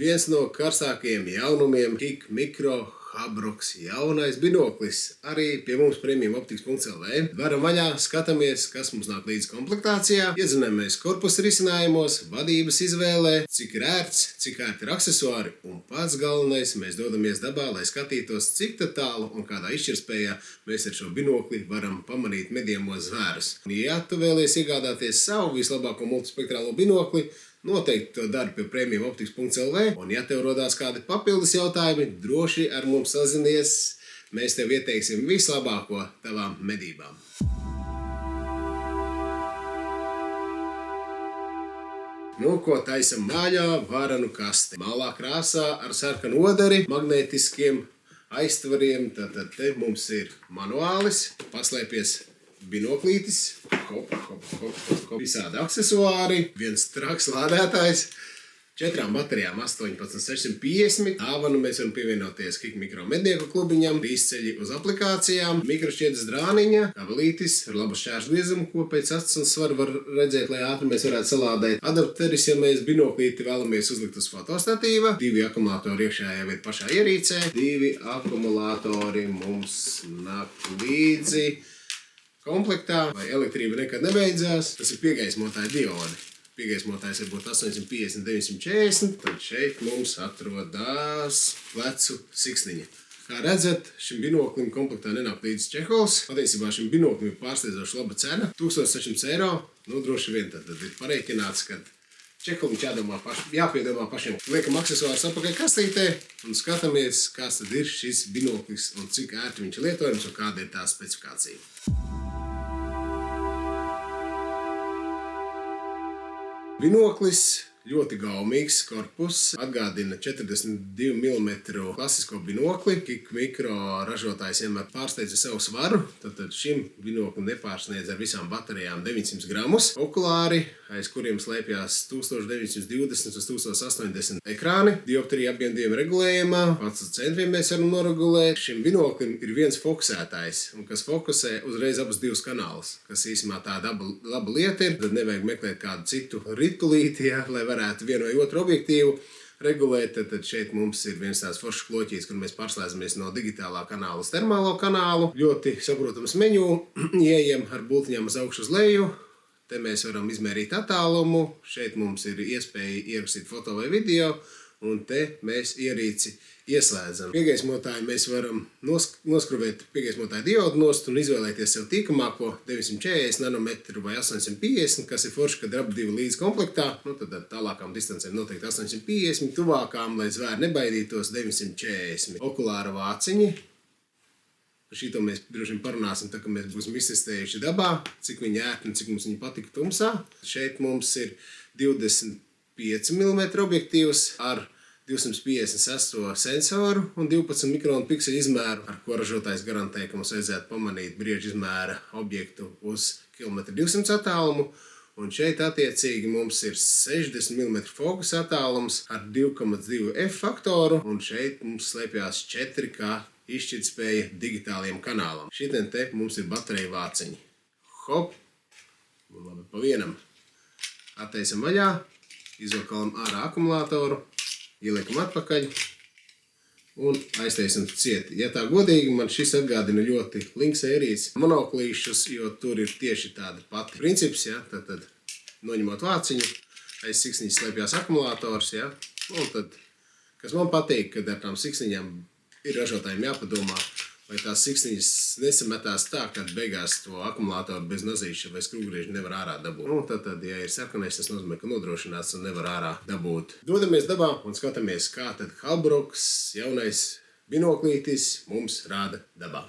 Viens no karstākajiem jaunumiem - KIK Mikro Habroks jaunais binoklis. Arī pie mums premiumoptikas.lv. Varam vaļā, skatāmies, kas mums nāk līdz komplektācijā, iezināmies korpusa risinājumos, vadības izvēlē, cik ir ērts, cik ērti ir aksesuāri, un pats galvenais - mēs dodamies dabā, lai skatītos, cik tālu un kādā izšķirtspējā mēs ar šo binokli varam pamanīt medījamos zvērus. Ja tu vēlies iegādāties savu vislabāko multispektrālo binokli, noteikti to dari pie premiumoptikas.lv, un ja tev rodās kādi papildus jautājumi, droši ar mums sazinies. Mēs tev ieteiksim vislabāko tavām medībām. Nu, ko taisam mājā? Varanu kasti. Malā krāsā ar sarkanu odari, magnētiskiem aiztvariem. Tad te mums ir manuālis, paslēpies binoklītis, visādi aksesuāri, viens traks lādētājs, 4 baterijām 18650. Dāvanu mēs varam pievienoties KIK Mikro mednieku klubiņam, īsceļi uz aplikācijām, mikrošķiedes drāniņa, kabelītis ar labu šķērsgriezumu, ko pēc acis un svaru var redzēt, lai ātri mēs varētu salādēt. Adapteris, ja mēs binoklīti vēlamies uzlikt uz fotostatīva, 2 akumulātori iekšā jau ir pašā ierīcē, 2 akumulātori mums nāk līdzi komplektā, vai elektrība nekad nebeidzās. Tas ir piegaismotāja diodi. Piegaismotājs var būt 850, 940, tad šeit mums atrodās plecu siksniņa. Kā redzat, šim binoklim komplektā nenāk līdzi čehols. Patiesībā šim binoklim ir pārsteidzoši laba cena - 1600 eiro. Nu, droši vien tad ir pareiķināts, ka čeholim jāpiedomā pašiem. Liekam aksesuārus atpakaļ kastītē un skatāmies, kāds tad ir šis binoklis un cik ērti viņš ir lietojams un kāda ir tā specifikācija. Binoklis ļoti gaumīgs korpus, atgādina 42 mm klasisko binokli. KIK Mikro ražotājs vienmēr pārsteidza savu svaru, tad šim binoklim nepārsniedz ar visām baterijām 900 gramus. Okulāri, aiz kuriem slēpjās 1920 uz 1080 ekrāni, dioptrija apvienotiem regulējumā, pats uz centriem mēs varam noregulēt. Šim binoklim ir viens fokusētājs, un kas fokusē uzreiz abus divus kanālus, kas īsumā tāda laba lieta ir. Tad nevajag meklēt kādu citu ritulīti, ja, lai varētu vienu vai otru objektīvu regulēt. Tad šeit mums ir viens tās foršs kloķis, kur mēs pārslēdzamies no digitālā kanāla uz termālo kanālu. Ļoti saprotams menu, ieejam ar bultiņām uz augšu uz leju. Te mēs varam izmērīt attālumu. Šeit mums ir iespēja ierakstīt foto vai video, un te mēs ierīci ieslēdzam. Piegaismotāju mēs varam noskruvēt piegaismotāju diodu nost un izvēlēties sev tīkamāko 940 nanometru vai 850, kas ir forši, kad ir ap divi līdz komplektā. Nu, tad tālākām distancēm noteikti 850, tuvākām, lai zvēri nebaidītos, 940. Okulāra vāciņi. Par šito mēs droši vien parunāsim, tā, ka mēs būsim iztestējuši dabā, cik viņi ērti un cik mums viņi patika tumsā. Šeit mums ir 25 mm objektīvs ar 256 sensoru un 12 mikronu pikseli izmēru, ar ko ražotājs garantē, ka mums vajadzētu pamanīt briežu izmēra objektu uz 1,200 km attālumu. Un šeit attiecīgi mums ir 60 mm fokusa attālums ar 2,2 F faktoru, un šeit mums slēpjās 4K izšķirtspēja digitāliem kanālam. Šitien te mums ir baterija vāciņi. Hop! Labi, pa vienam. Attaisam vaļā, izvakalam ārā akumulātoru, ieliekam atpakaļ un aiztaisam cieti. Ja tā godīgi, man šis atgādina ļoti Link sērijas monoklīšus, jo tur ir tieši tāda pati princips, ja? Tad noņemot vāciņu, aiz siksniņas slēpjās akumulātors, ja? Un tad, kas man patīk, kad ar tām siksniņām ir ražotājiem jāpadomā, lai tās siksniņas nesametās tā, kad beigās to akumulātoru bez nazīša vai skrūvgrieža nevar ārā dabūt. Nu, tad, ja ir sarkanais, tas nozīmē, ka nodrošināts un nevar ārā dabūt. Dodamies dabā un skatāmies, kā tad Habroks jaunais binoklītis mums rāda dabā.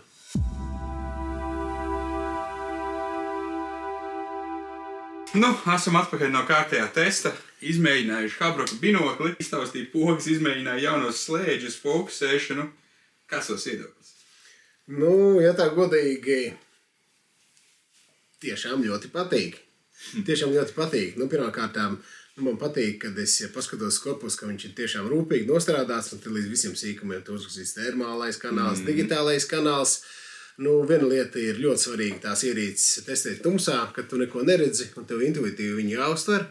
Nu, esam atpakaļ no kārtējā testa. Izmēģinājuši Habroka binokli, iztaustīja pogas, izmēģināja jaunos slēdžus, fokusēšanu. Kāds tos viedoklis? Nu, ja tā godīgi, tiešām ļoti patīk. Tiešām ļoti patīk. Nu, pirmkārtām, man patīk, kad es paskatos korpus, ka viņš ir tiešām rūpīgi nostrādāts, un tad līdz visiem sīkumiem tu uzrakstīs termālais kanāls, digitālais kanāls. Nu, viena lieta ir ļoti svarīga tās ierīces testēt tumsā, kad tu neko neredzi, un tev intuitīvi viņi jāuztver.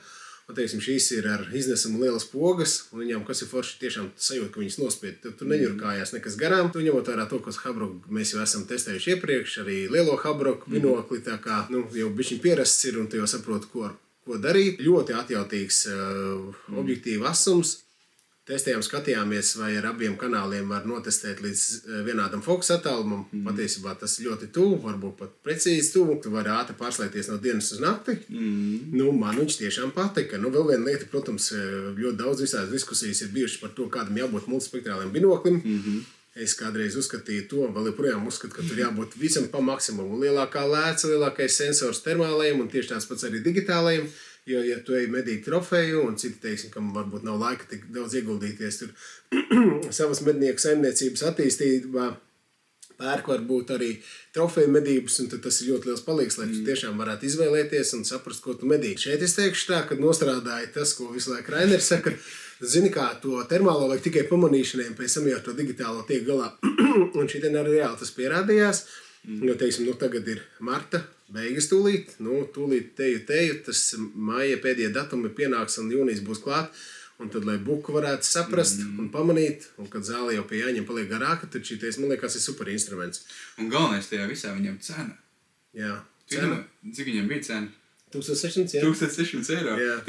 Un, teiksim, šīs ir ar iznesumu lielas pogas, un viņām, kas ir forši, tiešām sajūt, ka viņas nospied. Tur neņurkājās nekas garām. Tu ņemot vērā to, kas habroku mēs jau esam testējuši iepriekš, arī lielo habroku binokli, tā kā, jau bišķiņ pierasts ir, un tu jau saproti, ko darīt. Ļoti atjautīgs objektīva asums. Testējām, skatījāmies, vai ar abiem kanāliem var notestēt līdz vienādam fokusa attālumam. Patiesībā tas ļoti tuvu, varbūt pat precīzi tuvu. Tu vari ātri pārslēgties no dienas uz nakti. Man viņš tiešām patika. Vēl viena lieta, protams, ļoti daudz visādas diskusijas ir bijušas par to, kādam jābūt multispektrāliem binoklim. Es kādreiz uzskatīju to, vēl joprojām uzskatu, ka tur jābūt visam pa maksimumu. Lielākā lēca, lielākais sensors termālajiem un tieši tās pats arī digitālajiem. Jo, ja tu ej medīt trofeju, un citi, teiksim, kam varbūt nav laika tik daudz ieguldīties tur savas mednieku saimniecības attīstībā, pērk varbūt arī trofeju medības, un tad tas ir ļoti liels palīgs, lai tu tiešām varētu izvēlēties un saprast, ko tu medī. Šeit es teikšu tā, kad nostrādāja tas, ko visu laiku Rainers saka, zini, kā to termālo vajag tikai pamanīšaniem, pēc tam jau to digitālo tiek galā. Un šitien arī reāli tas pierādījās, jo, teiksim, tagad ir marta beigas tūlīt, tūlīt teju, tas maija pēdējie datumi pienāks un jūnijas būs klāt, un tad, lai buku varētu saprast un pamanīt, un kad zāle jau pie jāņem paliek garāka, tad šitais, man liekas, ir super instruments. Un galvenais tajā visā viņam cena. Jā. Cena? Cik viņam bija cena? 1600, jā. 1600 eiro. Jā.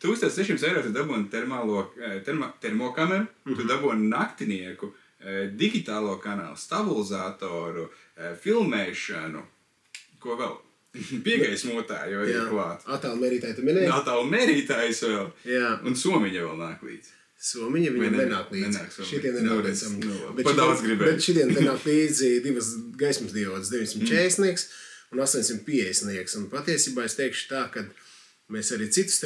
1600 eiro tu dabūni termokameru, tu dabūni naktinieku, digitālo kanālu, stabilizatoru, filmēšanu, ko vēl? Piegaismotāji jau ir klāt. Attālu mērītāji tu minēji? Attālu mērītājs vēl. Jā. Un somiņa vēl nāk līdzi. Somiņa viņam nenāk līdzi. Šitien nenāk līdzi. Pa daudz gribēju. Bet šitien nenāk līdzi divas gaismas diodas, 940 un 850. Un patiesībā es teikšu tā, ka mēs arī citus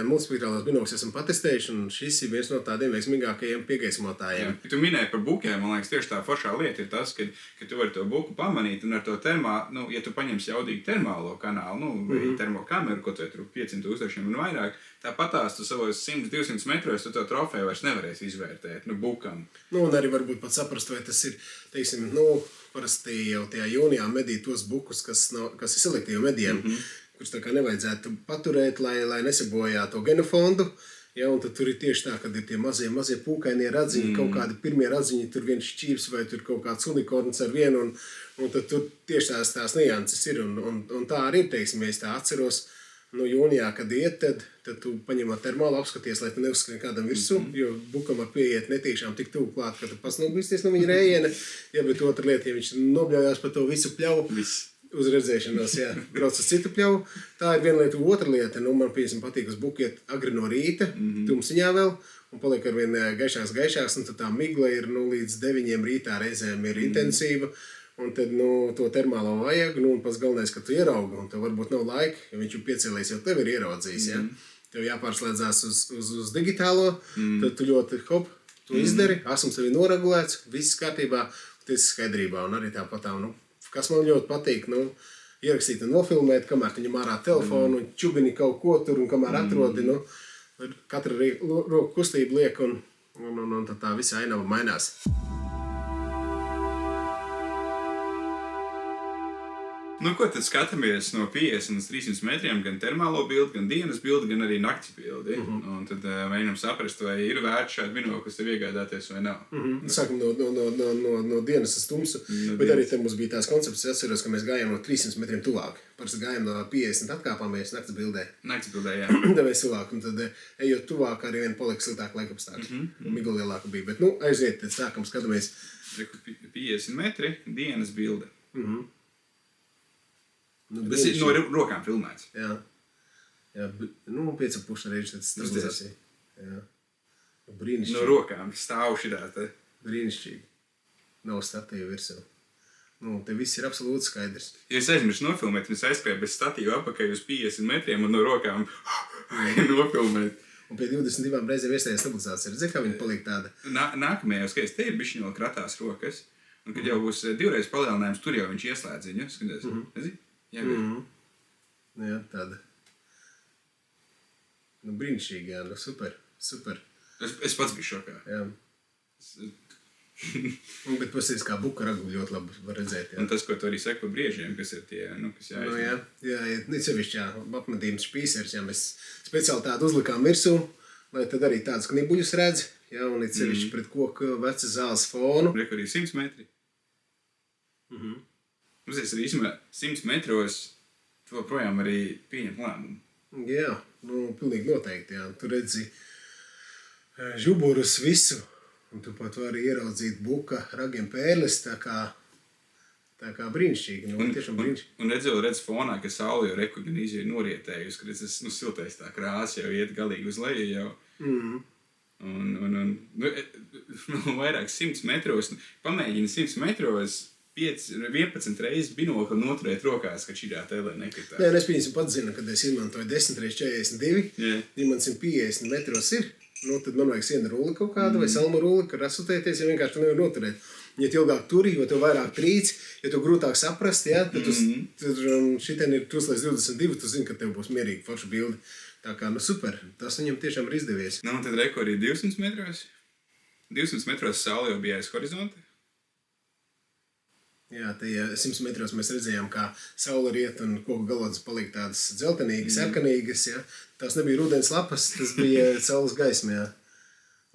multispektrālos binokļus esam patestējuši, un šis ir viens no tādiem veiksmīgākajiem piegaismotājiem. Tu minēji par bukiem, man liekas, tieši tā foršā lieta ir tas, ka tu vari to buku pamanīt, un ar to ja tu paņemsi jaudīgu termālo kanālu, vai termokameru, ko tu tur 500,000 un vairāk, tāpatās tu savos 100-200 metros tu to trofeju vairs nevarēsi izvērtēt, bukam. Un arī varbūt pat saprast, vai tas ir, teiksim, parasti jau tajā jūnijā medīt tos bukus, kas ir selektīvi mediem, kurus tā kā nevajadzētu paturēt, lai nesabojā to genofondu. Ja, un tad tur ir tieši tā, kad ir tie mazie pūkainie radziņi, kaut kādi pirmie radziņi, tur viens šķīps vai tur kaut kāds unikorns ar vienu, un tad tur tieši tās nianses ir. Un tā arī ir, teiksim, ja es tā atceros, jūnijā, kad iet, tad tu paņemot termālu apskaties, lai tu neuzskrien kādam virsū, jo bukam var pieiet netīšām tik tuvu klāt, ka tu pats nobīsties no viņa rējiena. Ja, bet otra lieta, ja viņš nobļaujās par to visu pļauju, uz redzēšanos, jā, brauc uz citu pļauju. Tā ir viena lieta, otra lieta. Man patīk uz buku iet agri no rīta, tumsiņā vēl, un paliek ar vien gaišāks, un tad tā migla ir līdz 9 rītā reizēm ir intensīva, un tad to termālo vajag, un pats galvenais, ka tu ieraugi, un tev varbūt nav laika, ja viņš jau piecēlēs, jau tev ir ieraudzījis, jā. Tev jāpārslēdzās uz digitālo, tad tu ļoti tu izdari, asums tev ir noregulēts, viss kārtībā, tu esi skaidrībā, un arī tāpat tā, kas man ļoti patīk, ierakstīt un nofilmēt, kamēr tu ņem ārā telefonu, čubini kaut ko tur, un kamēr atrodi, katra roku kustība liek, un tad tā visa ainava mainās. Ko tad skatāmies no 50 līdz 300 metriem, gan termālo bildi, gan dienas bildi, gan arī nakts bildi. Un tad mēģinām saprast, vai ir vērts šādu binokli tev iegādāties vai nav. Sākam no dienas uz tumsu, bet arī te mums bija tās koncepts, atceros, ka mēs gājām no 300 metriem tuvāk. Parasti gājām no 50 atkāpāmies nakts bildē. Nakts bildē, jā. Tad mēs tuvāk, un tad ejot tuvāk arī vien palika sliktāk laikapstākļi. Migla lielāka bija, bet aiziet, tad sākam skatāmies. 50 metri, dienas bilde. Tas brīnišķīgi. ir no rokām filmēts. Jā. 5,5 reizes tas stabilizācija. Jā. Brīnišķīgi. No rokām stāv šitā te. Brīnišķīgi. Nav statīva virsū. Te viss ir absolūti skaidrs. Ja es aizmirstu nofilmēt, un es aizskrēju bez statīva apakaļ uz 50 metriem un no rokām nofilmēt. Un pie 22 reizēm iestājās stabilizācija. Redzi, kā viņa paliek tāda? Nākamajā skaties, te ir bišķiņ vēl kratās rokas. Un kad jau būs 2 reizes palielinājums, tur jau viņš ieslēdz viņu. Skaties, redzi? Jā, tāda. Brīnišķīgi, jā, super. Es pats biju šokā. Jā. Bet pasties, kā buka raglu ļoti labi var redzēt. Jā. Un tas, ko tu arī saki par briežiem, kas ir tie, kas jāizņem. Jā, sevišķi, apmetības špīsers, mēs speciāli tādu uzlikām virsū, lai tad arī tādus knibuļus redz, jā, un ir sevišķi pret koku veca zāles fonu. Reku arī 100 metri. Mums ir īstenībā 100 metros, tu joprojām arī pieņem lēmumu. Jā, pilnīgi noteikti, jā. Tu redzi žuburus visu, un tu pat vari ieraudzīt buka ragiem pērles, tā kā brīnišķīgi, tiešām brīnišķīgi. Un redz fonā, ka saule jau reku gan ir norietējusi, ka tas siltais tā krāsa jau iet galīgi uz leju jau. Un vairāk 100 metros, pamēģini 100 metros 11 reizes binokli noturēt rokās, ka šī tēlē nekritās. Nē, es pieņemsim pats zinu, kad es izmantoju 10x42, ja man 150 metros ir, tad man vajag siena rulli kaut kāda vai salmu rulli, kad asotēties, ja vienkārši tu nevar noturēt. Ja tu ilgāk turi, jo tev vairāk trīc, ja tu grūtāk saprast, ja, tad šitien ir tūs līdz 22, tu zini, ka tev būs mierīgi forša bildi. Tā kā, super, tas viņam tiešām ir izdevies. Un tad reku arī 200 metros. 200 metros saule jau bija aiz horizonta. Jā, tajā 100 metros mēs redzējām, kā saule riet un koku galodas paliek tādas dzeltenīgas, sarkanīgas. Ja. Tās nebija rudens lapas, tas bija saules gaisma. Ja.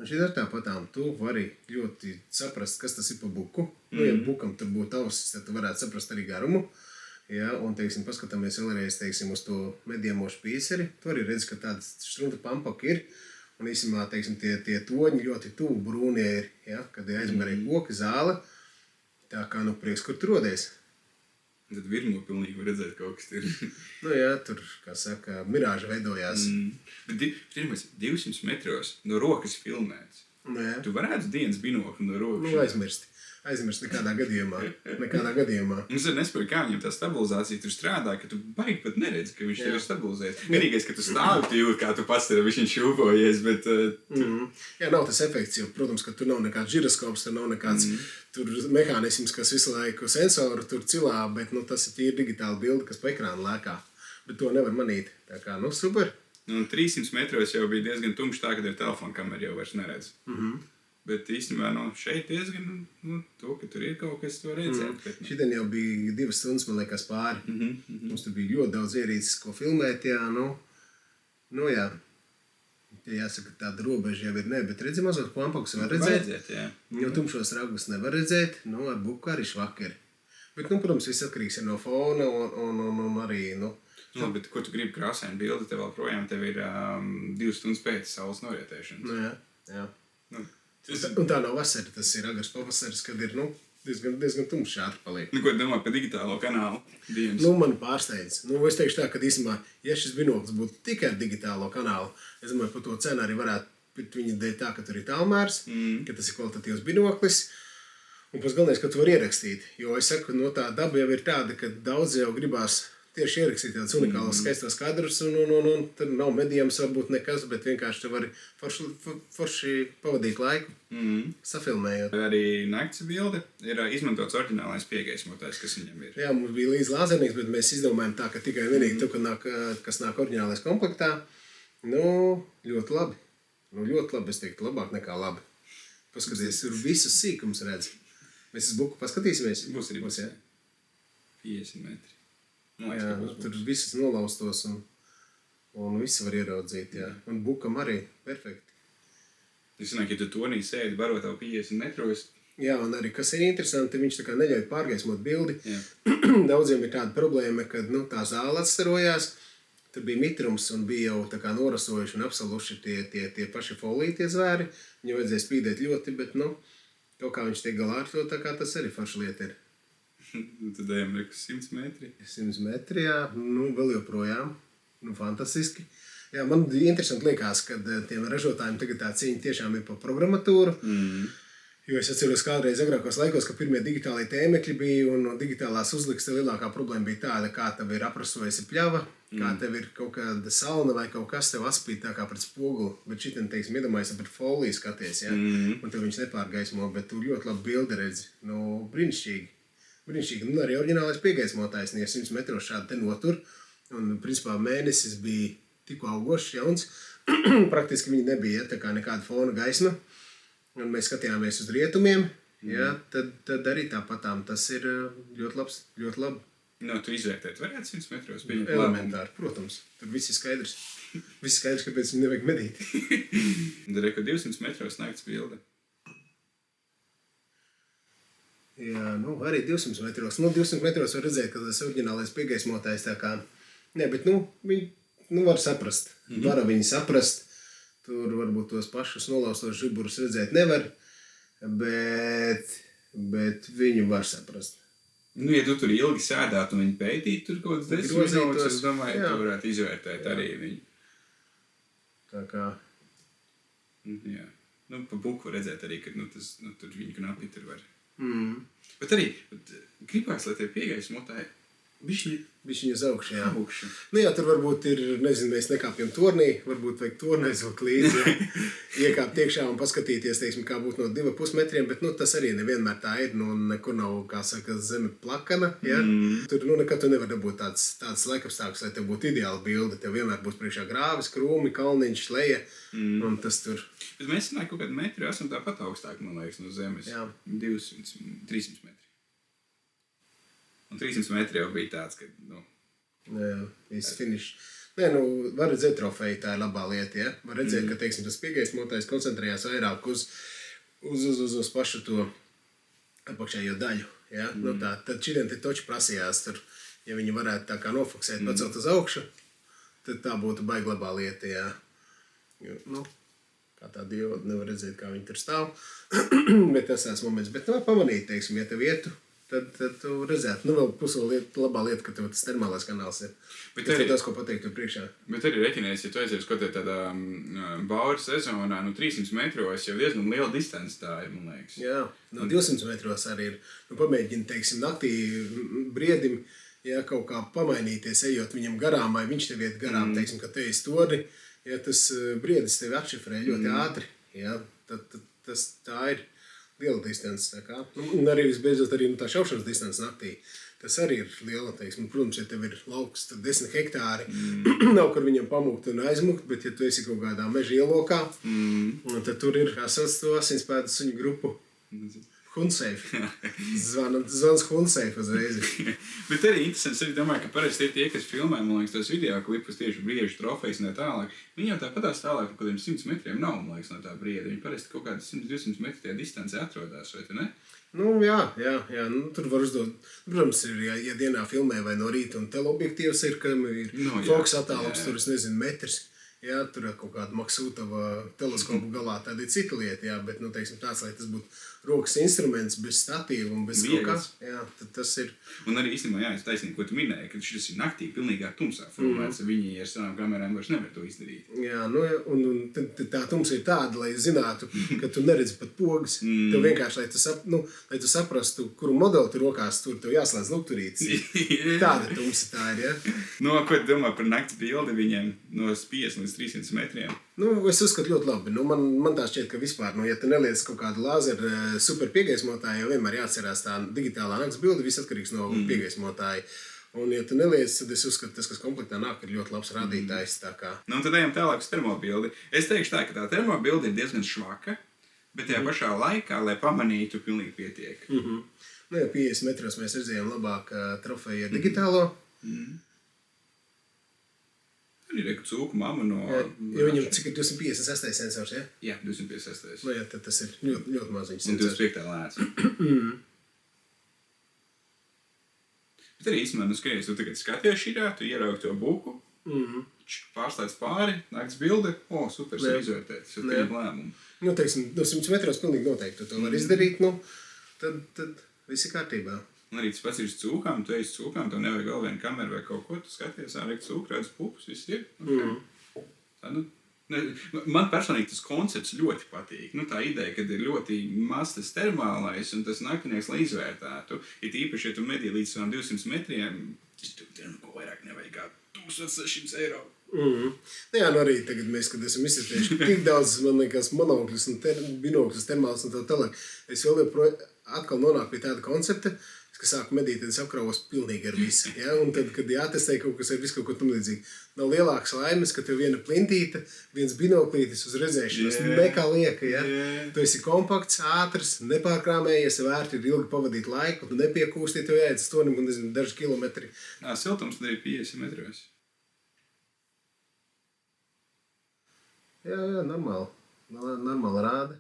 Un šī ir tāpatām. Tu vari ļoti saprast, kas tas ir pa buku. Ja bukam tur būtu ausis, tad tu varētu saprast arī garumu. Ja, un, paskatāmies vēlreiz, uz to mediemo špīseri. Tu arī redz, ka tāda strunta pampaka ir. Un īsumā, tie toņi ļoti tuvu brūnie ir, ja, kad ir aizmērēji koki, zāle. Tā kā, prieks, kur tu rodies. Tad virmo pilnīgi var redzēt, kaut kas ir. Jā, tur, kā saka, mirāža veidojās. Bet 200 metros no rokas filmēts. Jā. Tu varētu dienas binokli no rokas. Aizmirst nekādā gadījumā. Mums ir nespēja, kā viņam tā stabilizācija tur strādā, ka tu baigi pat neredzi, ka viņš tev ir stabilizēts. Vienīgais, ka tu stāvi, tu jūti, kā tu pats tev viņš šūpojies, bet... Jā, nav tas efekts, jo, protams, ka tur nav nekāds žiroskops, tur nav nekāds tur mehānisms, kas visu laiku sensoru tur cilā, bet tas ir tīri digitāla bilde, kas pa ekrānu lēkā. Bet to nevar manīt. Tā kā, super. Un 300 metros jau bija diezgan tumšs tā, kad ir telefona kamera jau vairs neredz. Bet īstenībā šeit diezgan to, ka tur ir kaut kas to redzēt. Šitien jau bija 2 stundas, man liekas, pāri. Mums tur bija ļoti daudz ierīces, ko filmēt, jā, jā. Jāsaka, tāda robeža jau ir ne, bet redzi mazot klampakus var redzēt. Jo tumšos ragus nevar redzēt, ar buku arī švakeri. Bet, protams, viss atkarīgs ir no fona un arī, bet ko tu gribi krāsaini bildi, tev vēl projām tev ir 2 stundas pēc saules norietēšanas. Jā. Un tā nav vasara, tas ir agars pavasaris, kad ir diezgan tumšs ātri paliek. Ko domā par digitālo kanālu dienas? Man pārsteidz. Es teikšu tā, ka īstenībā, ja šis binoklis būtu tikai ar digitālo kanālu, es domāju, par to cenu arī varētu pirkt viņa dēļ tā, ka tur ir tālmērs, ka tas ir kvalitatīvs binoklis. Un pats galvenais, ka tu vari ierakstīt. Jo es saku, tā daba jau ir tāda, ka daudz jau gribās tieši ierakstīt tādus unikālus skaistos kadrus, un tur nav medījums varbūt nekas, bet vienkārši tu vari forši pavadīt laiku, safilmējot. Arī nakts bilde ir izmantots oriģinālais piegaismotājs, kas viņam ir. Jā, mums bija līdz lāzernieks, bet mēs izdomājam tā, ka tikai vienīgi tu, kas nāk oriģinālais komplektā, ļoti labi. Ļoti labi, es teiktu, labāk nekā labi. Paskaties, tur visus sīkums redz. Mēs uz buku paskatīsimies? Būs arī, jā. 50 metri. Jā, tur visas nolaustos un visi var ieraudzīt, jā. Un bukam arī perfekti. Es zināju, ja tu tonī sēdi, baro tev 50 metros. Jā, un arī, kas ir interesanti, viņš tā kā neļauj pārgaismot bildi. Daudziem ir tāda problēma, kad tā zāle atstarojās, tur bija mitrums un bija jau tā kā norasojuši un apsaluši tie paši folija, tie zvēri. Viņu vajadzēja spīdēt ļoti, bet, kaut kā viņš tiek galā ar to, tā kā tas arī forša lieta ir. Tad ejam 100 metri. 100 metri, jā. Vēl joprojām. Fantastiski. Jā, man interesanti liekas, ka tiem ražotājiem tagad tā cīņa tiešām ir par programmatūru. Jo es atceros kādreiz agrākos laikos, ka pirmie digitālie tēmekļi bija un no digitālās uzliks lielākā problēma bija tāda, kā tev ir aprasojusi pļava, kā tev ir kaut kāda salna vai kaut kas tev atspīd tā kā pret spoguli. Bet šitien, iedomājies, pret foliju skaties, ja? Un tev viņš nepārgaismo, bet tu ļoti labi bildi redzi. Brīnišķīgi. Brīnišķīgi. Arī oriģinālais piegaismotājs, ja 100 metros šādi te notur. Un, principā, mēnesis bija tikko augošs, jauns. Praktiski viņi nebija tā kā nekāda fona gaisma. Un mēs skatījāmies uz rietumiem. Ja, tad arī tāpatām tas ir ļoti labs, ļoti labi. Nu, tu izvērtēt varētu 100 metros pieņemt Elementāri, protams. Tur viss ir skaidrs. Viss skaidrs, kāpēc viņu nevajag medīt. Tad ir, ka 200 metros nakts bilde. Jā, nu, arī 200 metros. Nu, 200 metros var redzēt, ka tas oriģinālais piegaismotājs tā kā... Nē, bet, viņi var saprast. Vara viņi saprast. Tur varbūt tos pašus nolaustos žiburus redzēt nevar, bet viņu var saprast. Nu, ja tu tur ilgi sēdātu un viņi pētītu tur kaut kāds 10 minūtes, es domāju, tu varētu izvērtēt arī viņu. Tā kā... Jā. Nu, pa buku redzēt arī, ka tur viņu knapi tur var. Bet arī gribās, lai tie piegaismotāji bišķiņ uz augšu, jā. Nu jā, tur varbūt ir, nezinu, mēs nekāpjam tornī, varbūt vajag torni aizvilkt līdzi, iekāpt iekšā un paskatīties, teiksim, kā būtu no 2,5 metriem, bet, tas arī nevienmēr tā ir, nekur nav, kā saka, zeme plakana, ja? Tur, nekad tu nevar dabūt tāds laikapstākļus, lai tev būtu ideāla bilde, tev vienmēr būs priekšā grāvis, krūmi, kalniņš, leja, un tas tur. Bet mēs sanāk kaut kādu metru esam tāpat augstāk, man liekas, no zemes. Jā. 200, 300 metri. Un 300 metri jau bija tāds, ka, Jā, viss finišs. Nē, var redzēt trofeju, tā ir labā lieta, ja? Var redzēt, ka, teiksim, tas piegaismotājs koncentrējās vairāk uz pašu to apakšējo daļu, ja? Tad šodien te toči prasījās tur, ja viņi varētu tā kā nofokusēt, pacelt uz augšu, tad tā būtu baigi labā lieta, jā. Kā tā dioda nevar redzēt, kā viņi tur stāv, bet tas tās moments. Bet var pamanīt, teiksim, ja tev ietu, tad tu redzētu. Vēl labā lieta, ka tev tas termālais kanāls ir. Bet arī tas, ko pateikt tur priekšā. Bet arī reķinēs, ja tu aizies kaut tādā bauri sezonā, 300 metros jau diezgan liela distance tā ir, man liekas. Jā, 200 metros arī ir. Pamēģini, teiksim, naktī briedim, ja kaut kā pamainīties, ejot viņam garām, vai viņš tev iet garām, teiksim, ka te ir stodi, ja tas briedis tevi atšifrē ļoti ātri, ja, tad tā ir liela distance, tā kā. Un arī visbeidzot arī tā šaušanas distance naktī. Tas arī ir liela, teiksim. Protams, ja tev ir lauks, tad 10 hektāri, nav, kur viņam pamukt un aizmukt, bet ja tu esi kaut kādā meža ielokā, tad tur ir, kā sauc to asinspēdu suņu grupu, Hunseife. Zvans Hunseife uzreiz. Bet arī interesants, es domāju, ka parasti ir tie, kas filmē, man liekas, tos video klipus tieši briežu trofejas un tālāk. Viņi jau tāpatās tālāk par kādiem 100 metriem nav, man liekas, no tā brieda. Viņi parasti kaut kādas 100-200 metri tajā distancē atrodas, vai tu ne? Jā. Tur var uzdot. Protams, ja dienā filmē vai no rīta un teleobjektīvs ir, ka ir fokus attālums, tur es nezinu, metrs. Jā, tur ir kaut kāda Maksūtava teleskopu galā, tāda ir cita lieta, jā, bet, teiksim, tāds, lai tas būtu rokas instruments bez statīva un bez kaut kā, jā, tad tas ir. Un arī īstenībā, jā, es taisnīgi, ko tu minēji, ka šis ir naktī pilnīgā tumsā filmēts, viņi ar savām kamerām vairs nevar to izdarīt. Jā, un tā tumsa ir tāda, lai zinātu, ka tu neredzi pat pogas. Tev vienkārši, lai tu saprastu, kuru modeli tu rokās tur, tev jāslēdz lukturītes. Tāda tumsa tā ir, jā. Ko tu domā par nakts bildi viņiem no 50 līdz 300 metriem? Es uzskatu ļoti labi. Man tā šķiet, ka vispār, ja tu neliec kaut kādu lāzeru super piegaismotāju, jau vienmēr jāatcerās tā digitālā nakts bilde, viss atkarīgs no piegaismotāja. Un, ja tu neliec, tad es uzskatu, tas, kas komplektā nāk, ir ļoti labs rādītājs. Tā kā. Tad ejam tālāk uz termobildi. Es teikšu tā, ka tā termobildi ir diezgan švaka, bet tajā pašā laikā, lai pamanītu, pilnīgi pietiek. Ja 50 metros mēs redzējām labāk trofeju ar digitālo. Arī ir cūku mamma no... Ja viņam cik ir 256 sensors, ja? Jā, 256. Jā, tad tas ir ļoti maziņš sensors. Un 25 lēts. Bet arī īstenībā, skaties, tu tagad skaties šitā, tu ieraugi to buku, pārslēdz pāri, nakts bilde, super, ir izvērtēts, ir tiem lēmumu. Teiksim, 100 metros pilnīgi noteikti tu to var izdarīt, tad viss ir kārtībā. Un arī tas pats ir uz cūkām, tu esi cūkām, tev nevajag vēl vienu kameru vai kaut ko, tu skaties, ārēk cūku, redz pupus, viss ir. Okay. Man personīgi tas koncepts ļoti patīk. Tā ideja, kad ir ļoti maz tas termālais un tas naktinieks, lai izvērtētu. Ir īpaši, ja tu medī līdz 200 metriem, tad ko vairāk nevajag kā 1600 eiro. Jā, arī tagad mēs, kad esam izsētējuši tik daudz, man liekas, monoklis un binoklis, termāls un tā tālāk, es vēl atkal nonāku pie tāda koncepta, kad sāku medīt, tad es apkravos pilnīgi ar visu. Ja? Un tad, kad jātestē kaut kas ar visu kaut ko tam līdzīgi, nav lielāks laimes, ka tev viena plintīte, viens binoklītis uz redzēšanas, nekā lieka. Ja? Tu esi kompakts, ātrs, nepārkrāmējies, vērti ir ilgi pavadīt laiku, tu nepiekūsti, tev jāiet stonim un nezinu, daži kilometri. Siltums tad ir 50 metros. Jā, normāli. Normāli rāda.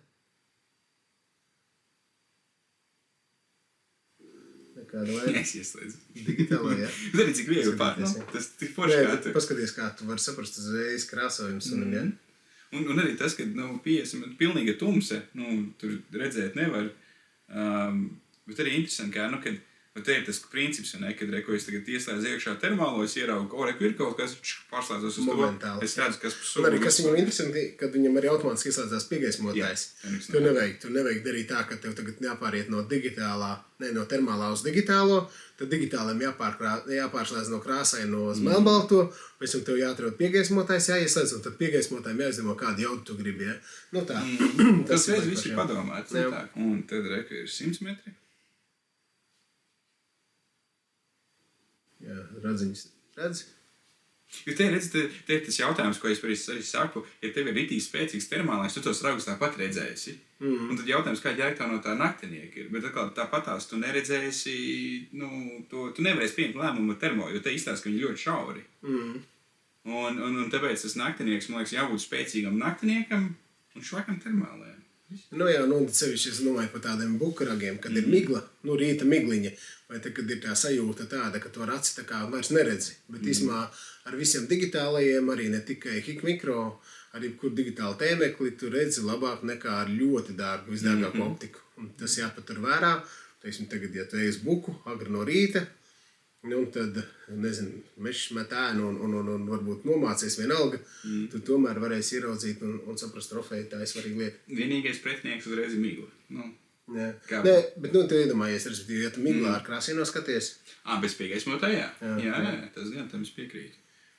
Nekāda vaina. Es ieslēdzu. Digitālā, jā. Bet arī cik viegli pār. Tas tik forši kā tu. Paskaties, kā tu vari saprast uzreiz krāsojums sunim, jā. Un arī tas, ka 50 pilnīga tumse, tur redzēt nevar. Bet arī interesanti, kā, kad te ir tas princips, kad ko es tagad ieslēdzu iekšā termālo, es ieraugu, ir kaut kas, pārslēdzos uz momentāli, to. Es redzu, kas un arī, kas viņam interesanti, kad viņam arī automātiski ieslēdzās piegaismotājs. Tu nevajag darīt tā, ka tev tagad jāpāriet no termālā uz digitālo, tad digitālam jāpārslēdz no krāsaino uz melnbalto, pēc tam tev jāatrod piegaismotājs, jāieslēdz, un tad piegaismotājiem jāizdomā, kādu jaudu tu gribi, ja? Tā. Tas veids viss ir padomāts. Un tad ir 100 metri. Jā, radziņas redz. Jo te ir tas jautājums, ko es arī saku, ja tev ir ritīgi spēcīgs termālais, tu tos raugus tāpat redzēsi. Un tad jautājums, kāda jēga tev no tā naktinieka ir. Bet atkal tāpatās tu neredzēsi, tu nevarēsi pieņemt lēmumu ar termo, jo te izstāsta, ka viņi ļoti šauri. Un tāpēc tas naktinieks, man liekas, jābūt spēcīgam naktiniekam un švakam termālajam. Jā, sevišķi es domāju par tādiem bukaragiem, kad ir migla, rīta migliņa, vai te, kad ir tā sajūta tāda, ka to ar aci tā kā vairs neredzi. Bet īsmā ar visiem digitālajiem, arī ne tikai HikMikro, arī kur digitāli tēmekli, tu redzi labāk nekā ar ļoti dārgu, visdārgāku optiku. Un tas jāpatur vērā, teiksim, tagad, ja tu ej uz buku, agri no rīta, tad, nezinu, mešs met ēnu un varbūt nomācies vienalga, tu tomēr varēsi ieraudzīt un saprast trofeju, tā ir svarīga lieta. Vienīgais pretinieks uzreiz ir migla. Nē, bet tu iedomājies, respektīvi, ja tu miglā ar krāsieno skaties. Bez piegaismotājā? Jā, tas gan tam es piekrītu.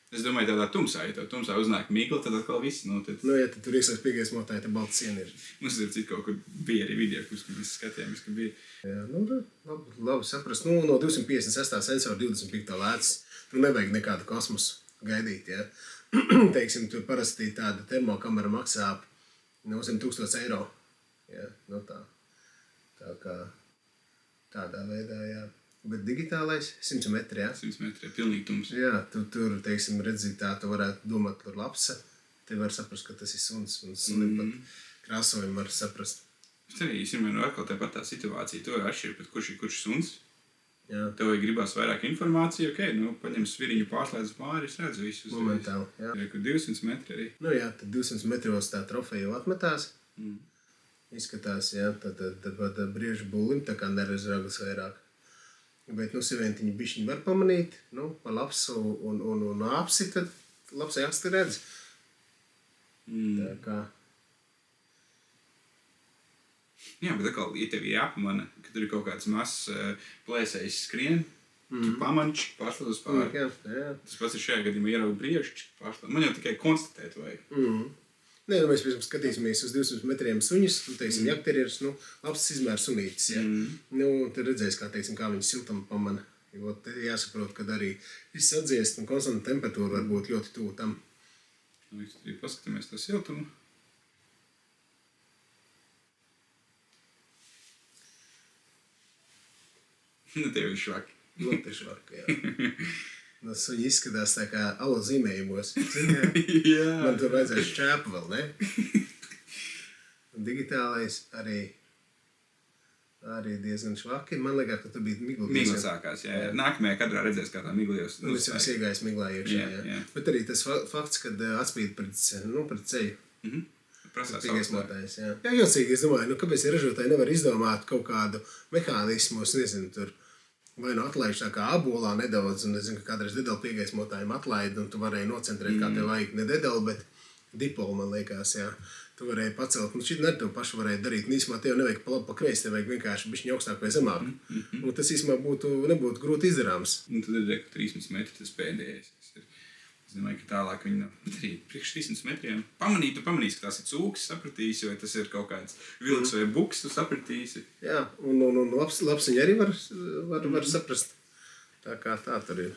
Es domāju, tādā tumsā, ja tev tumsā uznāk migla, tad atkal viss. Ja tad tur ieslēdz piegaismotāji, tad balta siena ir. Mums ir citu kaut kur bija arī video, kur mēs skatījāmies, ka bija. Jā, labi saprast. No 256. sensora 25. lēcas, tur nevajag nekādu kosmosu gaidīt, ja. Teiksim, tur parasti tāda termokamera maksā zem 1000 eiro. Ja, tā. Tā kā tādā veidā, jā. Bet digitālais 100 metri, jā? 100 metri, pilnīgi tums. Jā, tu tur, teiksim, redzi tā, tu varētu domāt par lapsa. Te var saprast, ka tas ir suns, un sunim pat krāsojumu var saprast. Es arī, atkal tāpat tā situācija, to atšķir, bet kurš suns. Jā. Tev gribās vairāk informāciju, paņem sviriņu pārslēdz pāri, es redzu visu. Momentāli, jā. Kur 200 metri arī. Jā, tad 200 metros tā trofeja jau atmetās. Izskatās, jā, tad briežu bulim, tā kā neredz ragas vairāk. Bet, sieventiņi bišķiņi var pamanīt, pa lapsu un apsi, tad lapsai aksti redz. Tā kā. Jā, bet atkal, ja tev jāpamana, ka tur ir kaut kāds mazs plēsējs skrien, tu pamani, pārslēdz pāri. Jā. Tas pats ir šajā gadījumā ieraugu briežu, pārslēdz. Man jau tikai konstatēt vajag. Nē, mēs pirms skatīsimies uz 200 metriem suņus, teiksim, jakterieris, labs izmērs sunītis, ja. Tad redzēs, kā viņas siltumu pamana. Jo te jāsaprot, kad arī viss atdziest un konstanta temperatūra var būt ļoti tuvu tam. Arī paskatāmies to siltumu. Tev ir švaki. Ļoti švaki, jā. Suņi izskatās tā kā alo zīmējumos. Jā. Man tur vajadzēs šķēpu vēl, ne? Digitālais arī diezgan švaki. Man liekas, ka tur bija migla. Migla sākās, jā. Nākamajā kadrā redzēs, kā tā migla jau uzstājas. Es jau iegājis miglā iekšā, jā. Bet arī tas fakts, kad atspīd pret ceļu. Piegaismotājs, jā. Jā, jocīgi, es domāju, kāpēc ražotāji nevar izdomāt kaut kādu mehānismu, es nezinu, tur vai atlaiž tā kā abolā nedaudz, un nezinu, ka kādreiz dedelu piegaismotājiem atlaid, un tu varēji nocentrēt, kā tev vajag ne dedelu, bet dipolu, man liekas, jā. Tu varēji pacelt, un šit arī tev pašu varēja darīt, un īsumā tev nevajag pa labi, pa kreisi, tev vajag vienkārši bišķiņ augstāk vai zemāk. Un tas īsumā nebūtu grūti izdarāms. Un tad ir 13 metri tas pēdējais. Es domāju, ka tālāk viņi arī priekš 300 metriem pamanītu, ka tās ir cūks, sapratīsi, vai tas ir kaut kāds vilks vai buks, tu sapratīsi. Jā, un lapsiņi arī var saprast. Tā kā tā tur ir.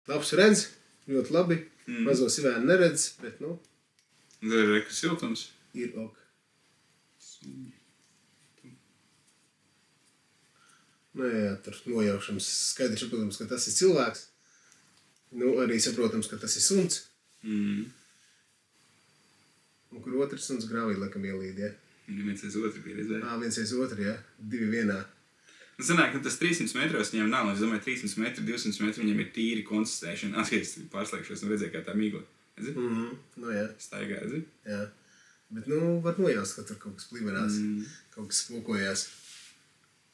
Labs redz, ļoti labi. Mazo sivēnu neredz, bet, Un tad ir rekas siltums. Ir ok. Jā, tur nojaušams skaidrs, saprotams, ka tas ir cilvēks. Arī saprotams, ka tas ir suns. Un kur otrs suns grāvī, laikam ielīd, ja? Viens aiz otru ir izvēl. Viens aiz otru, ja? 2 vienā. Sanāk, ka tas 300 metros viņam nav, es domāju, 300 metri, 200 metri viņam ir tīri konstatēšana. Skaties, pārslēgšos un redzēju, kā tā mīgla. Redzi? Jā. Staigā, redzi? Jā. Bet, var nojaust, ka tur kaut kas plivenās, kaut kas spūkojās.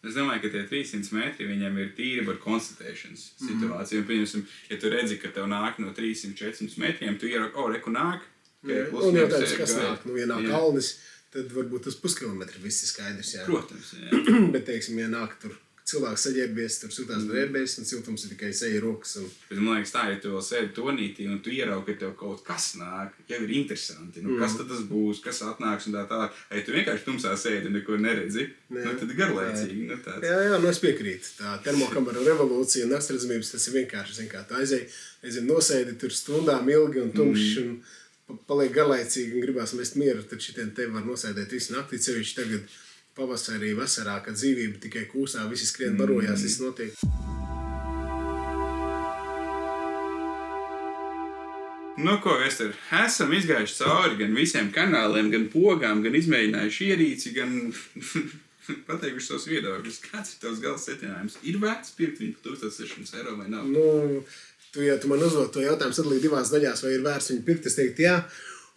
Es domāju, ka tie 300 metri viņam ir tīri par konstatēšanas situāciju. Un, pieņemsim, ja tu redzi, ka tev nāk no 300-400 metriem, tu ieraugi, reku nāk. Un jau tāds, kas nāk, ja nāk kalnis, tad varbūt uz puskilometru viss ir skaidrs, jā. Protams, jā. Bet, teiksim, ja nāk tur cilvēks saģērbies, tur siltās drēbēs, un siltums ir tikai seja rokas. Bet, man liekas, tā, ja tu vēl sēdi tonītī, un tu ieraugi, ka tev kaut kas nāk, jau ir interesanti. Kas tad tas būs, kas atnāks un tā tālāk. Ja tu vienkārši tumsā sēdi un neko neredzi, tad garlaicīgi. Jā, es piekrītu. Tā termokamera revolūcija un naktsredzamības, tas ir vienkārši, zin kā, tu aizēji nosēdi tur stundām ilgi un tumšs, un paliek garlaicīgi un gribās mest mieru, tad šitien tevi var nosēdēt visu naktī, cevišķi tagad pavasarī, vasarā, kad dzīvība tikai kūsā, visi skrien barojās, viss notiek. Ko, Ester, esam izgājuši cauri gan visiem kanāliem, gan pogām, gan izmēģinājuši ierīci, gan pateikuši savus viedokļus. Kāds ir tavs gala secinājums? Ir vērts pirkt viņu 1600 eiro vai nav? Ja tu man uzdod to jautājumu sadalīt 2 daļās, vai ir vērts viņu pirkt, es teiktu jā,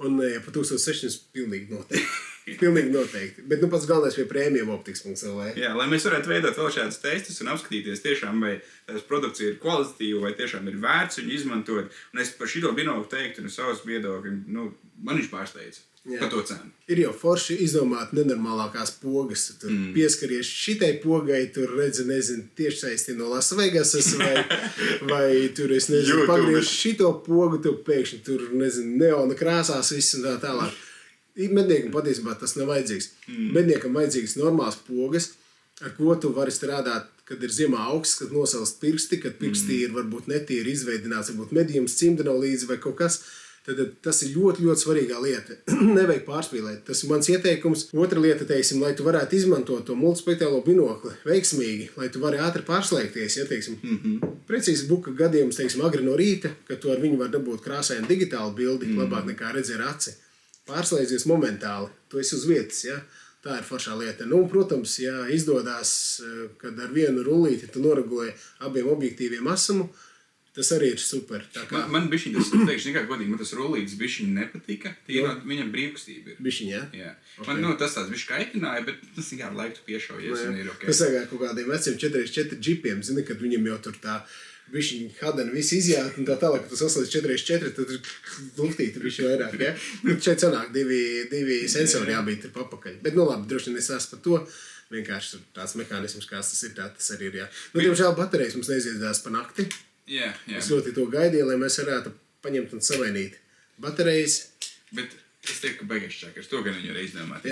un ja par 1600 pilnīgi noteikti. Pilnīgi noteikti. Bet pats galvenais pie premiumoptics.lv. Jā, lai mēs varētu veidot vēl šādus testus un apskatīties tiešām, vai tās produkcija ir kvalitatīva, vai tiešām ir vērts viņu izmantot. Un es par šito binokli teiktu, un savus viedokļu, man viņš pārsteidz. Pa to cenu. Ir jau forši izdomāt nenormālākās pogas. Tur pieskaries šitai pogai, tur redzi, tiešsaisti no Las Vegasas, vai tur, pagriež šito pogu, tev pēkšņi tur, neona krāsās viss un tā tālāk. Medniekam patiesībā tas nav vajadzīgs. Medniekam vajadzīgas normālas pogas, ar ko tu vari strādāt, kad ir ziemā augsts, kad nosalst pirksti, kad pirkstī ir varbūt netīri izveidināts, varbūt medījums, cimda nav līdzi vai kaut kas. Tad tas ir ļoti, ļoti svarīgā lieta. Nevajag pārspīlēt. Tas ir mans ieteikums. Otra lieta, teiksim, lai tu varētu izmantot to multispektrālo binokli veiksmīgi, lai tu vari ātri pārslēgties, ja, teiksim, precīzi buka gadījums, teiksim, agri no rīta, kad tu ar viņu var dabūt krāsainu digitālu bildi, labāk nekā redzi ar aci. Pārslēdzies momentāli, tu esi uz vietas, ja. Tā ir foršā lieta. Protams, ja izdodās, kad ar vienu rullīti tu noregulē abiem objektīviem asumu, tas arī ir super. Man bišķiņ, es teikšu nekā godīgi, man tas rullītis bišķiņ nepatika. Viņam brīvkstība ir. Bišķiņ, jā? Jā. Okay. Man tas tāds bišķi kaitināja, bet tas nekādu laiku tu piešaujies un ir ok. Tas sākā kaut kādiem veciem 4x4 džipiem, zini, kad viņam jau tur tā bišķiņ hadeni visi izjāt un tā tālāk, ka tu saslēdz 4x4, tad ir luftīti bišķi vairāk, ja? Šeit sanāk divi sensori jābūt ir papakaļ. Bet labi, droši vien es esmu par to. Vienkārši tāds mehānisms, kāds tas ir, tā tas arī ir, jā. Diemžēl baterijas mums neiziedās pa nakti. Jā. Es ļoti to gaidīju, lai mēs varētu paņemt un savainīt baterijas. Bet es teiktu, ka beigās čakars. To gan viņu reiz domāt.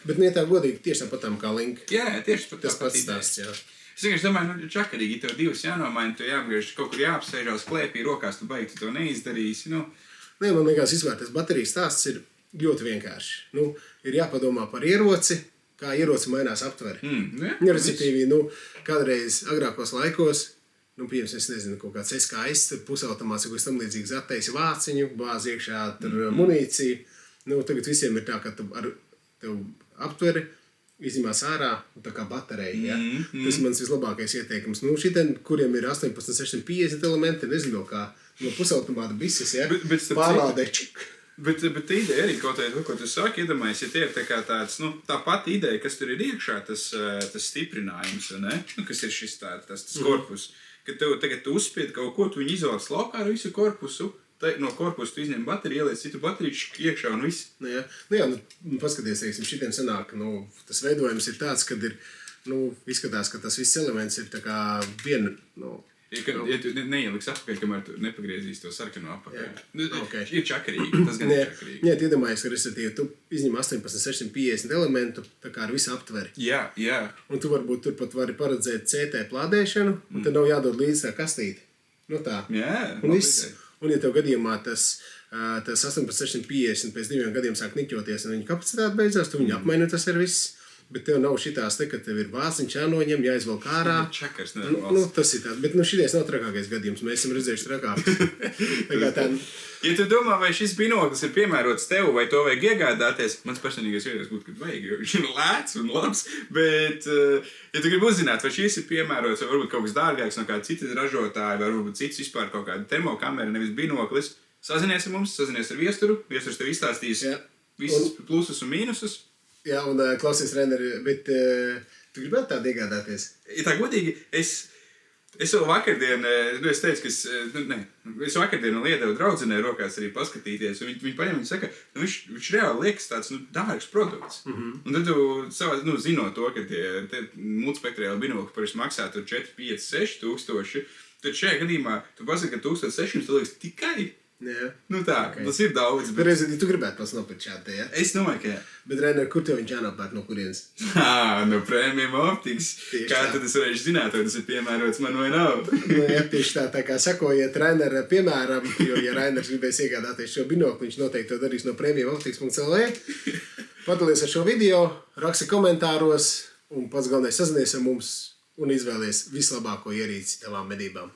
Bet tā godīgi tieši tāpatām kā Link. Jā, tieši tas pats stāsts, jā. Es vienkārši domāju, čakarīgi, tev 2 jānomaina, tu jāapgriež kaut kur jāapsēžās klēpī, rokās tu beigti to neizdarīsi. Nē, man liekas, vispār tas baterijas stāsts ir ļoti vienkārši. Ir jāpadomā par ieroci, kā ieroci mainās aptveri. Respektīvi, kādreiz agrākos laikos, pieņems, es nezinu, kaut kāds SKS, pusautomāts, kaut kas tam līdzīgs attaisi vāciņu, bāz iekšā munīciju. Tagad visiem ir tā, ka tev aptveri izņemās ārā, tā kā baterija, ja? Tas ir mans vislabākais ieteikums. Šitien, kuriem ir 18, 650 elementi, nezinu, kā no pusautomāta bises, ja? Pārvaldē čik. Bet tā ideja arī, ko tu saki, iedomājies, ja tie ir tāds, tā pati ideja, kas tur ir iekšā, tas stiprinājums, ne? Kas ir šis tas korpus. Kad tagad tu uzspied kaut ko, tu viņu izvēlas laukā ar visu korpusu, no korpusa tu izņem bateriju, ieliec citu bateriju iekšā un viss. Paskaties, teiksim, šitiem sanāk, tas veidojums ir tāds, kad ir, izskatās, ka tas viss elements ir tā kā viena, Ja tu neieliks atpakaļ, kamēr tu nepagriezīs to sarkano apakaļ. Okay. Ir čakarīgi, tas gan ir čakarīgi. Jā, iedomājies, ka respektīvi, tu izņem 18650 elementu, tā kā ar visu aptveri. Jā. Un tu varbūt turpat vari paredzēt CT plādēšanu, un tad nav jādod līdz tā kastīti. Tā. Jā, un ja tev gadījumā tas 18650 pēc 2 gadiem sāk niķoties un viņa kapacitāte beidzās, tu viņu apmaini, tas ir viss. Bet tev nav šitās te, ka tev ir vāciņš jānoņem, jāizvelk ārā. Čakars, tas ir tāds, bet šitais nav trakākais gadījums, mēs esam redzējuši trakākus. Ja tu domā, vai šis binoklis ir piemērots tev, vai to vajag iegādāties, mans personīgais viedoklis būtu, ka vajag, jo viņš ir lēts un labs, bet, ja tu gribi uzzināt, vai šis ir piemērots, vai varbūt kaut kas dārgāks no kāda cita ražotāja, vai varbūt cits vispār kaut kāda termokamera, nevis binoklis, sazinies ar mums, sazinies ar viesturu, viesturs tev izstāstīs visus plusus un mīnusus. Jā, un klausies, Reneri, bet tu gribētu tādu iegādāties? Ja tā godīgi, es vēl vakardien, es teicu, ka es vakardien iedevu draudzenei rokās arī paskatīties, un viņi paņem, viņi saka, viņš reāli liekas tāds, dārgs produkts. Un tad tu, zinot to, ka tie multispektriāli binokli parasti maksā tur 4, 5, 6 tūkstoši, tad šajā gadījumā tu pasaki, ka 1600 tu liekas tikai. Jā. Okay. Tas ir daudz. Bet reizē, tu gribētu pats nopirkt šādi, ja? Es domāju, ka jā. Bet, Rainer, kur tev viņš jānopērk no kurienes? No Premium Optics. Kā tad es varēšu zināt, vai tas ir piemērots man vai nav? Jā, tieši tā kā sakojiet Rainer piemēram, jo, ja Rainers gribēs iegādāties šo binokli, viņš noteikti to darīs no premiumoptics.lv. Padalies ar šo video, raksti komentāros un pats galvenais sazinies ar mums un izvēlies vislabāko ierīci tavām medībām.